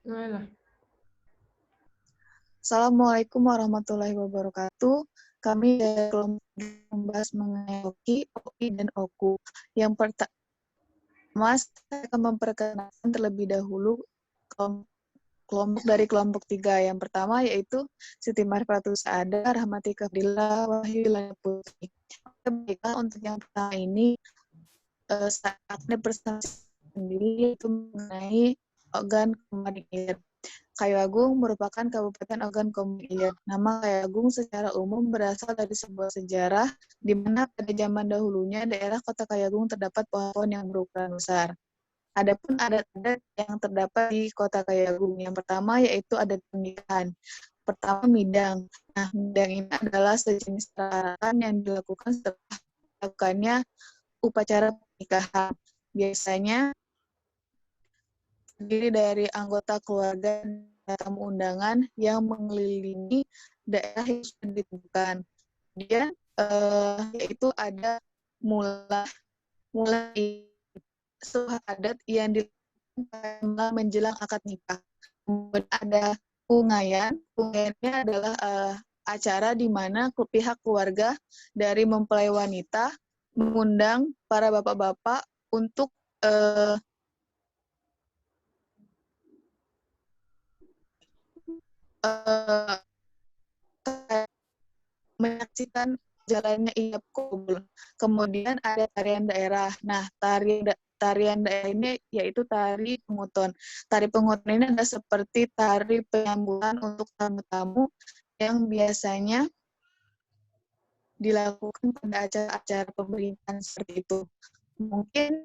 Mana? Assalamualaikum warahmatullahi wabarakatuh. Kami dari kelompok membahas mengenai OKI, OI, dan OKU. Yang pertama, saya akan memperkenalkan terlebih dahulu kelompok dari kelompok 3. Yang pertama yaitu Siti Marfatus Ada, Rahmatika Fadila, Wahyu Putri. Baiklah, untuk yang pertama ini, saya akan presentasi sendiri yaitu mengenai organ komunik ilir. Kayu Agung merupakan kabupaten organ komunik ilir. Nama Kayu Agung secara umum berasal dari sebuah sejarah di mana pada zaman dahulunya daerah kota Kayu Agung terdapat pohon-pohon yang berukuran besar. Adapun adat-adat yang terdapat di kota Kayu Agung, yang pertama yaitu adat pernikahan. Pertama, midang. Nah, midang ini adalah sejenis perayaan yang dilakukan setelah dilakukannya upacara pernikahan. Biasanya terdiri dari anggota keluarga dan tamu undangan yang mengelilingi daerah yang sudah ditentukan. Kemudian yaitu ada mulai sebuah adat yang dilakukan menjelang akad nikah. Kemudian ada ungayan. Ungayannya adalah acara di mana pihak keluarga dari mempelai wanita mengundang para bapak-bapak untuk menyaksikan jalannya ijab kabul. Kemudian ada tarian daerah. Nah, tarian daerah ini yaitu tari penguton. Tari penguton ini adalah seperti tari penyambutan untuk tamu-tamu yang biasanya dilakukan pada acara-acara pemerintahan seperti itu. Mungkin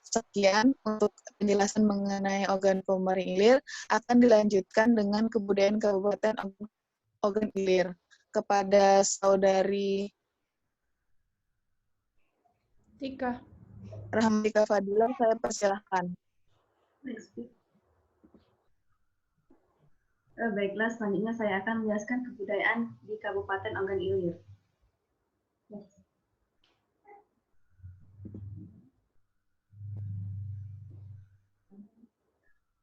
sekian untuk penjelasan mengenai organ komunik ilir. Akan dilanjutkan dengan kebudayaan Kabupaten Organ Ilir. Kepada saudari Tika. Rahmatika Fadila, saya persilahkan. Baiklah, selanjutnya saya akan menjelaskan kebudayaan di Kabupaten Organ Ilir.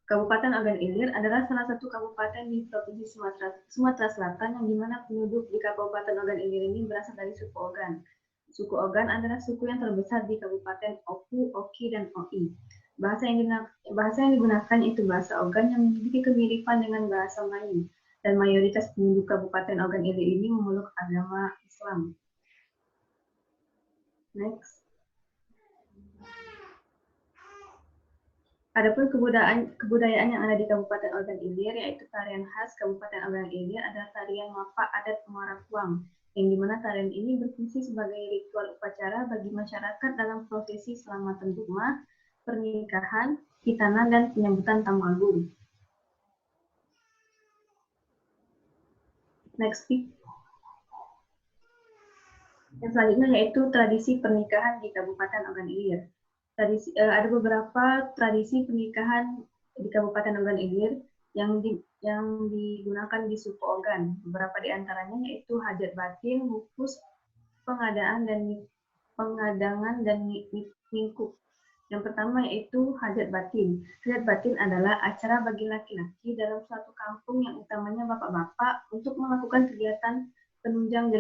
Kabupaten Organ Ilir adalah salah satu kabupaten di Provinsi Sumatera Selatan yang dimana penduduk di Kabupaten Organ Ilir ini berasal dari suku Ogan. Suku Ogan adalah suku yang terbesar di Kabupaten Oku, Oki, dan Oi. Bahasa yang digunakan itu bahasa Ogan yang memiliki kemiripan dengan bahasa Melayu, dan mayoritas penduduk Kabupaten Organ Ilir ini memeluk agama Islam. Next. Adapun kebudayaan yang ada di Kabupaten Organ Ilir, yaitu tarian khas Kabupaten Organ Ilir adalah tarian Mapa adat Muara Kuang, yang dimana tarian ini berfungsi sebagai ritual upacara bagi masyarakat dalam prosesi selamatan rumah, pernikahan, hitanan, dan penyambutan tamu agung. Next, yang selanjutnya yaitu tradisi pernikahan di Kabupaten Organ Ilir. Ada beberapa tradisi pernikahan di Kabupaten Organ Ilir yang digunakan di suku Ogan. Beberapa di antaranya yaitu hajat batin, wukus, pengadangan dan ngikuk. Yang pertama yaitu hajat batin. Hajat batin adalah acara bagi laki-laki dalam suatu kampung yang utamanya bapak-bapak untuk melakukan kegiatan penunjang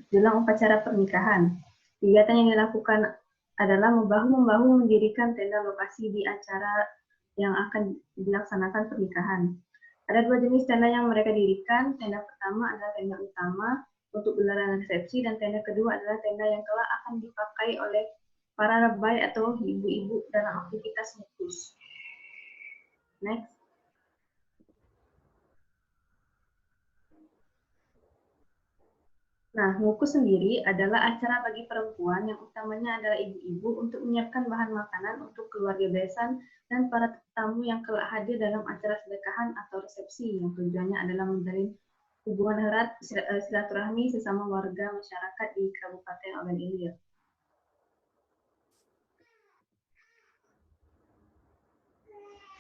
jelang upacara pernikahan. Kegiatan yang dilakukan adalah membahu-membahu mendirikan tenda lokasi di acara yang akan dilaksanakan pernikahan. Ada dua jenis tenda yang mereka dirikan. Tenda pertama adalah tenda utama untuk gelaran resepsi, dan tenda kedua adalah tenda yang kelak akan dipakai oleh para rabai atau ibu-ibu dalam aktivitas mukus. Next. Nah, ngukus sendiri adalah acara bagi perempuan yang utamanya adalah ibu-ibu untuk menyiapkan bahan makanan untuk keluarga besan dan para tamu yang kelak hadir dalam acara sedekahan atau resepsi, yang tujuannya adalah menjalin hubungan erat silaturahmi sesama warga masyarakat di Kabupaten Organ Ilir.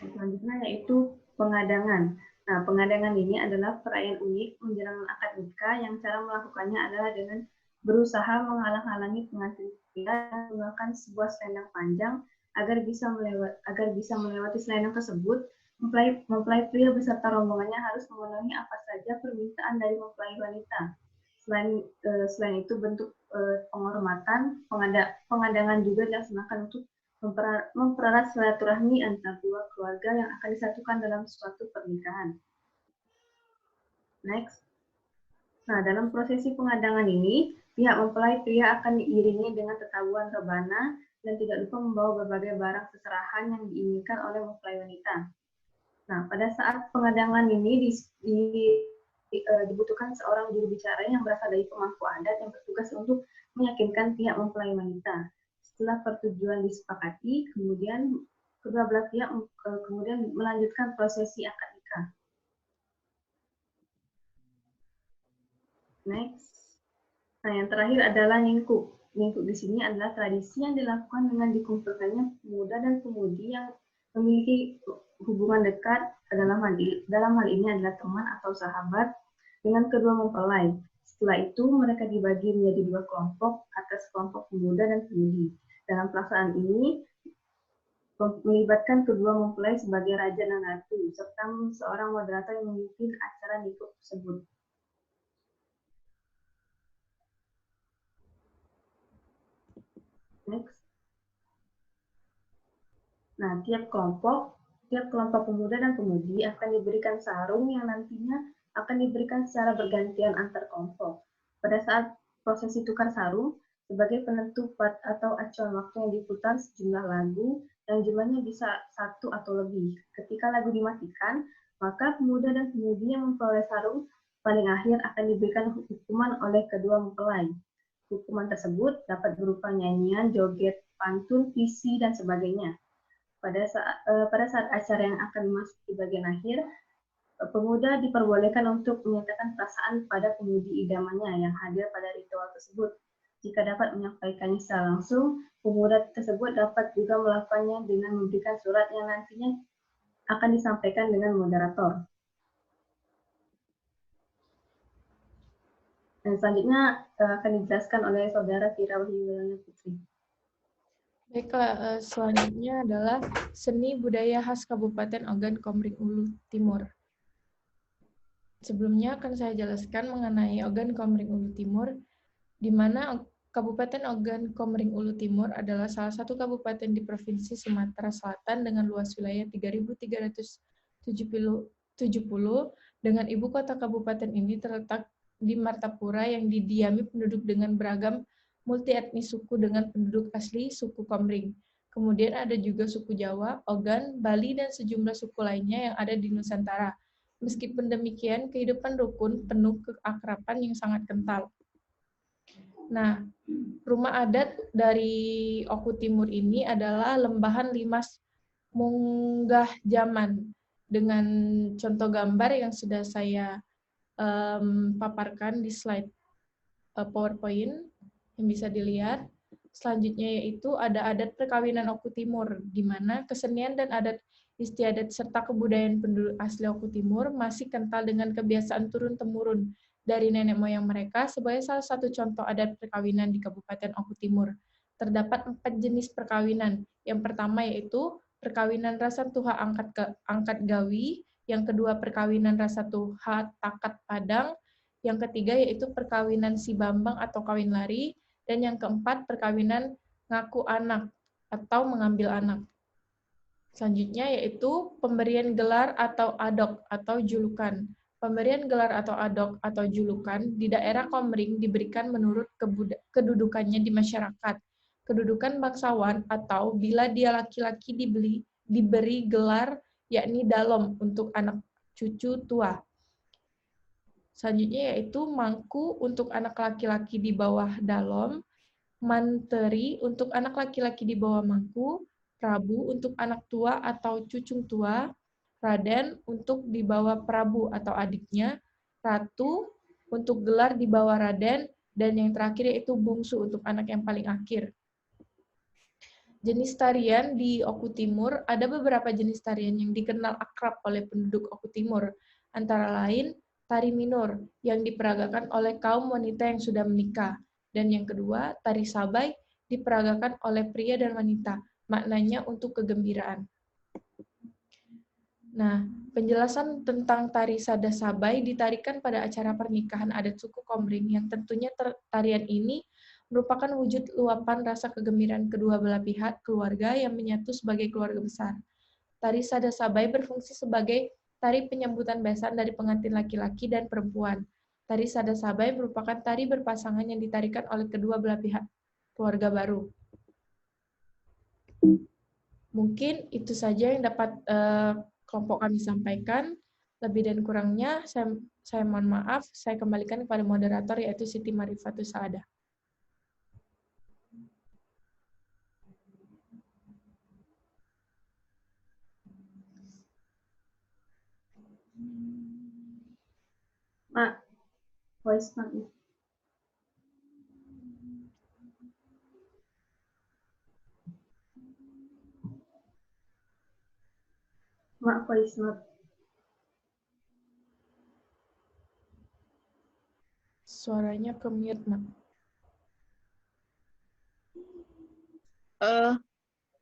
Selanjutnya yaitu pengadangan. Nah, pengadangan ini adalah perayaan unik menjelang akad nikah yang cara melakukannya adalah dengan berusaha menghalang-halangi pengantin pria dan menggunakan sebuah selendang panjang agar bisa melewati selendang tersebut Mempelai pria beserta rombongannya harus memenuhi apa saja permintaan dari mempelai wanita. Selain itu bentuk penghormatan, pengadangan juga dilaksanakan untuk mempererat silaturahmi antar dua keluarga yang akan disatukan dalam suatu pernikahan. Next. Nah, dalam prosesi pengadangan ini, pihak mempelai pria akan diiringi dengan tetabuhan rebana dan tidak lupa membawa berbagai barang seserahan yang diinginkan oleh mempelai wanita. Nah, pada saat pengadangan ini dibutuhkan seorang juru bicara yang berasal dari pemangku adat yang bertugas untuk meyakinkan pihak mempelai wanita. Setelah persetujuan disepakati, kemudian kedua belah pihak kemudian melanjutkan prosesi akad nikah. Next. Nah, yang terakhir adalah ningkuk. Ningkuk di sini adalah tradisi yang dilakukan dengan dikumpulkannya pemuda dan pemudi yang memiliki hubungan dekat dalam hal ini adalah teman atau sahabat dengan kedua mempelai. Setelah itu mereka dibagi menjadi dua kelompok atas kelompok pemuda dan pemudi. Dalam pelaksanaan ini melibatkan kedua mempelai sebagai raja dan ratu serta seorang moderator yang memimpin acara ningkuk tersebut. Next. Nah, tiap kelompok pemuda dan pemudi akan diberikan sarung yang nantinya akan diberikan secara bergantian antar kelompok. Pada saat prosesi tukar sarung, sebagai penentu atau acuan waktu yang diputar sejumlah lagu yang jumlahnya bisa satu atau lebih. Ketika lagu dimatikan, maka pemuda dan pemudi yang memperoleh sarung paling akhir akan diberikan hukuman oleh kedua mempelai. Hukuman tersebut dapat berupa nyanyian, joget, pantun, visi, dan sebagainya. Pada saat acara yang akan memasuki bagian akhir, pemuda diperbolehkan untuk menyatakan perasaan pada pemudi idamannya yang hadir pada ritual tersebut. Jika dapat menyampaikannya secara langsung, pemuda tersebut dapat juga melakukannya dengan memberikan surat yang nantinya akan disampaikan dengan moderator. Dan selanjutnya akan dijelaskan oleh Saudara Fira Wahyuwardana Putri. Baiklah, selanjutnya adalah seni budaya khas Kabupaten Ogan Komering Ulu Timur. Sebelumnya akan saya jelaskan mengenai Ogan Komering Ulu Timur, di mana Kabupaten Ogan Komering Ulu Timur adalah salah satu kabupaten di Provinsi Sumatera Selatan dengan luas wilayah 3.370 dengan ibu kota kabupaten ini terletak di Martapura yang didiami penduduk dengan beragam multi etnis suku dengan penduduk asli suku Komering. Kemudian ada juga suku Jawa, Ogan, Bali, dan sejumlah suku lainnya yang ada di Nusantara. Meskipun demikian, kehidupan rukun penuh keakraban yang sangat kental. Nah, rumah adat dari Oku Timur ini adalah Lembahan Limas Munggah Jaman dengan contoh gambar yang sudah saya paparkan di slide PowerPoint yang bisa dilihat. Selanjutnya yaitu ada adat perkawinan Oku Timur, di mana kesenian dan adat istiadat serta kebudayaan penduduk asli Oku Timur masih kental dengan kebiasaan turun-temurun dari nenek moyang mereka sebagai salah satu contoh adat perkawinan di Kabupaten Oku Timur. Terdapat 4 jenis perkawinan. Yang pertama yaitu perkawinan rasa tuha angkat gawi, yang kedua perkawinan rasa tuha takat padang, yang ketiga yaitu perkawinan si bambang atau kawin lari, dan yang keempat perkawinan ngaku anak atau mengambil anak. Selanjutnya yaitu pemberian gelar atau adok atau julukan. Pemberian gelar atau adok atau julukan di daerah Komering diberikan menurut kedudukannya di masyarakat. Kedudukan bangsawan atau bila dia laki-laki diberi gelar yakni dalom untuk anak cucu tua. Selanjutnya yaitu mangku untuk anak laki-laki di bawah dalom, manteri untuk anak laki-laki di bawah mangku, prabu untuk anak tua atau cucung tua, raden untuk di bawah prabu atau adiknya, ratu untuk gelar di bawah raden, dan yang terakhir yaitu bungsu untuk anak yang paling akhir. Jenis tarian di Oku Timur, ada beberapa jenis tarian yang dikenal akrab oleh penduduk Oku Timur, antara lain tari minor yang diperagakan oleh kaum wanita yang sudah menikah, dan yang kedua, tari sabai diperagakan oleh pria dan wanita, maknanya untuk kegembiraan. Nah, penjelasan tentang tari Sada Sabai ditarikan pada acara pernikahan adat suku Komring yang tentunya tarian ini merupakan wujud luapan rasa kegembiraan kedua belah pihak keluarga yang menyatu sebagai keluarga besar. Tari Sada Sabai berfungsi sebagai tari penyambutan besan dari pengantin laki-laki dan perempuan. Tari Sada Sabai merupakan tari berpasangan yang ditarikan oleh kedua belah pihak keluarga baru. Mungkin itu saja yang dapat kelompok kami sampaikan. Lebih dan kurangnya, saya mohon maaf. Saya kembalikan kepada moderator, yaitu Siti Marifatus Saadah. Mak, voice note. Mak, voice note. Suaranya ke-mute, Mak.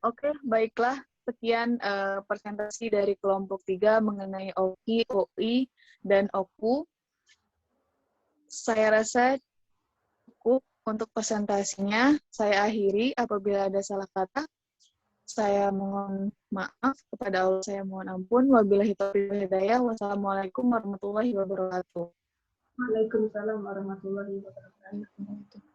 Oke, baiklah. Sekian presentasi dari kelompok 3 mengenai OKI, OI, dan OKU. Saya rasa cukup untuk presentasinya. Saya akhiri. Apabila ada salah kata, saya mohon maaf. Kepada Allah saya mohon ampun. Wabillahi taufiq wal hidayah. Wassalamualaikum warahmatullahi wabarakatuh. Waalaikumsalam warahmatullahi wabarakatuh.